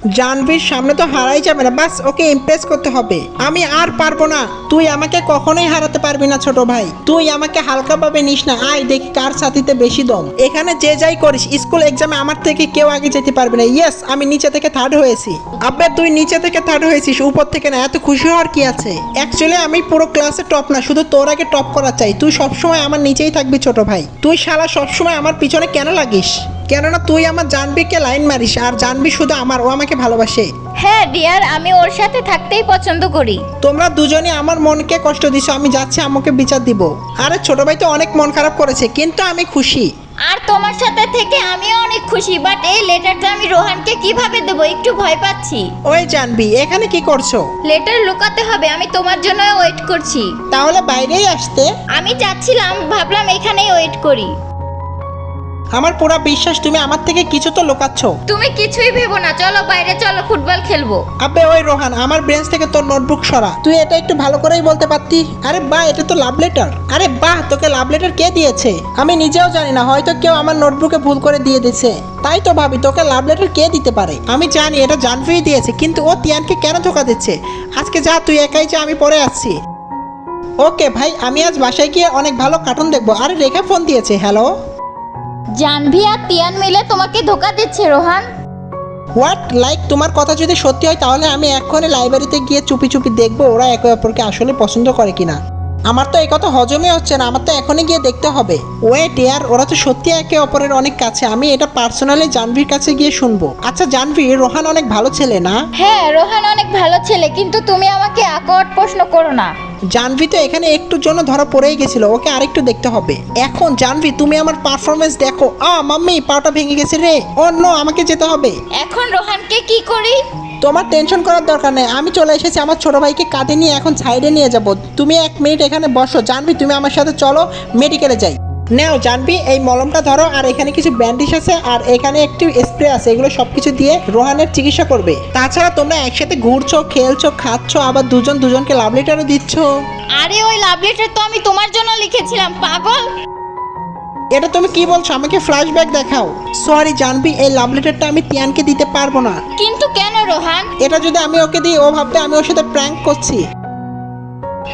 জানভির সামনে তো হারাই যাবে না, বাস ওকে ইমপ্রেস করতে হবে। আমি আর পারবো না, তুই আমাকে কখনোই হারাতে পারবি না ছোট ভাই। তুই আমাকে হালকাভাবে নিস না, আয় দেখি কার সাথীতে বেশি দম। এখানে যে যাই করিস, স্কুল এক্সামে আমার থেকে কেউ আগে যেতে পারবে না। ইয়েস, আমি নিচে থেকে থার্ড হয়েছি। আব্বে তুই নিচে থেকে থার্ড হয়েছিস, উপর থেকে না, এত খুশি হওয়ার কি আছে? অ্যাকচুয়ালি আমি পুরো ক্লাসে টপ না, শুধু তোর আগে টপ করা চাই। তুই সবসময় আমার নিচেই থাকবি ছোট ভাই। তুই শালা সবসময় আমার পিছনে কেন লাগিস? কেননা তুই আমার জানবিকে লাইন মারিস, আর জানবি শুধু আমার, ও আমাকে ভালোবাসে। হ্যাঁ ডিয়ার, আমি ওর সাথে থাকতেই পছন্দ করি। তোমরা দুজনই আমার মনকে কষ্ট দিছো, আমি যাচ্ছি আম্মুকে বিচার দিব। আরে ছোট ভাই তো অনেক মন খারাপ করেছে, কিন্তু আমি খুশি। আর তোমার সাথে থেকে আমিও অনেক খুশি, বাট এই লেটারটা আমি রোহানকে কিভাবে দেব, একটু ভয় পাচ্ছি। ওই জানবি, এখানে কি করছো? লেটার লুকাতে হবে, আমি তোমার জন্য ওয়েট করছি। তাহলে বাইরেই আসতে। আমি যাচ্ছিলাম, ভাবলাম এখানেই ওয়েট করি। আমার পুরো বিশ্বাস তুমি আমার থেকে কিছু তো লুকাচ্ছ। তুমি কিছুই ভেবো না, চলো বাইরে চলো, ফুটবল খেলবো। আবে ওই রোহান, আমার ব্রেঞ্চ থেকে তোর নোটবুক সরা। তুই এটা একটু ভালো করেই বলতে পারতি। আরে বাহ, এটা তো লাভ লেটার। আরে বাহ, তোকে লাভ লেটার কে দিয়েছে? আমি নিজেও জানি না, হয়তো কেউ আমার নোটবুকে ভুল করে দিয়ে দিয়েছে। তাই তো ভাবি তোকে লাভ লেটার কে দিতে পারে। আমি জানি এটা জানভি দিয়েছে, কিন্তু ও তিয়ানকে কেন ধোকা দিচ্ছে? আজকে যা, তুই একাই যা, আমি পরে আসছি। ওকে ভাই, আমি আজ বাসায় গিয়ে অনেক ভালো কার্টুন দেখবো। আরে রেখা ফোন দিয়েছে। হ্যালো। জানভি আর তিয়ান মিলে তোমাকে ধোকা দিচ্ছে রোহান। হোয়াট? লাইক তোমার কথা যদি সত্যি হয়, তাহলে আমি এক্ষুনি লাইব্রেরিতে গিয়ে চুপি চুপি দেখবো ওরা একে অপরকে আসলে পছন্দ করে কিনা। আমার তো এই কথা হজমই হচ্ছে না, আমার তো এখনই গিয়ে দেখতে হবে। ওয়েট ইয়ার, ওরা তো সত্যি একে অপরের অনেক কাছে। আমি এটা পার্সোনালি জানভির কাছে গিয়ে শুনবো। আচ্ছা জানভি, রোহান অনেক ভালো ছেলে না? হ্যাঁ রোহান অনেক ভালো ছেলে, কিন্তু তুমি আমাকে আকওয়ার্ড প্রশ্ন করো না। জানভি তো এখানে একটুর জন্য ধরা পড়েই গেছিল, ওকে আরেকটু দেখতে হবে। এখন জানভি, তুমি আমার পারফরমেন্স দেখো। মাম্মি, পাটা ভেঙে গেছে রে। ও নো, আমাকে যেতে হবে। এখন রোহানকে কি করি? তোমার টেনশন করার দরকার নেই, আমি চলে এসেছি। আমার ছোট ভাইকে কাঁধে নিয়ে এখন সাইডে নিয়ে যাব। তুমি 1 মিনিট এখানে বসো। জানভি, তুমি আমার সাথে চলো, মেডিকেলে যাই। নাও জানভি, এই মলমটা ধরো, আর এখানে কিছু ব্যান্ডেজ আছে, আর এখানে একটি স্প্রে আছে। এগুলো সবকিছু দিয়ে রোহানের চিকিৎসা করবে। তাছাড়া তোমরা একসাথে ঘুরছো, খেলছো, খাচ্ছো, আবার দুজন দুজনকে লাভ লেটারও দিচ্ছ। আরে ওই লাভ লেটার তো আমি তোমার জন্য লিখেছিলাম, পাগল। এটা তুমি কি বলছো? আমাকে ফ্ল্যাশব্যাক দেখাও। সরি জানভি, এই লাভ লেটারটা আমি তিয়ানকে দিতে পারবো না। কিন্তু কেন রোহান? এটা যদি আমি ওকে দিই, ও ভাববে আমি ওর সাথে প্র্যাঙ্ক করছি।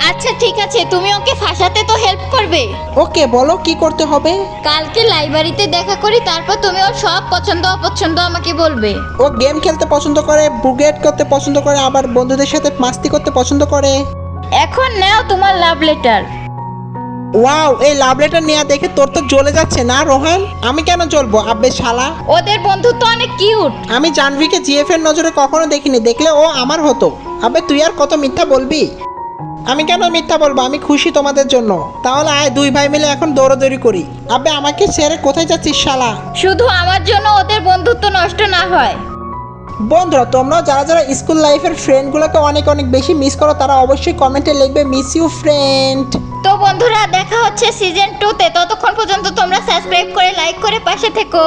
আচ্ছা ঠিক আছে, তুমি ওকে ফাঁসাতে তো হেল্প করবে। ওকে বলো কি করতে হবে। কালকে লাইব্রেরিতে দেখা করি, তারপর তুমি ওর সব পছন্দ অপছন্দ আমাকে বলবে। ও গেম খেলতে পছন্দ করে, বুগেট করতে পছন্দ করে, আবার বন্ধুদের সাথে মাস্তি করতে পছন্দ করে। এখন নাও তোমার লাভ লেটার। ওয়াও, এই লাভ লেটার নেওয়া দেখে তোর তো জ্বলে যাচ্ছে না রোহান? আমি কেন জ্বলবো আব্বে শালা? ওদের বন্ধুত্ব অনেক কিউট। আমি জানভিকে জিএফ এর নজরে কখনো দেখিনি, দেখলে ও আমার হতো। আবে তুই আর কত মিথ্যা বলবি? আমি কেন মিথ্যা বলবো? আমি খুশি তোমাদের জন্য। তাহলে আয়, 2 ভাই মিলে এখন দৌড়াদৌড়ি করি। আবে আমাকে ছেড়ে কোথায় যাচ্ছিস শালা? শুধু আমার জন্য ওদের বন্ধুত্ব নষ্ট না হয়। বন্ধুরা, তোমরা যারা যারা স্কুল লাইফের ফ্রেন্ডগুলোকে অনেক অনেক বেশি মিস করো, তারা অবশ্যই কমেন্টে লিখবে মিস ইউ ফ্রেন্ড। তো বন্ধুরা, দেখা হচ্ছে সিজন 2 তে। ততক্ষণ পর্যন্ত তোমরা সাবস্ক্রাইব করে লাইক করে পাশে থেকো।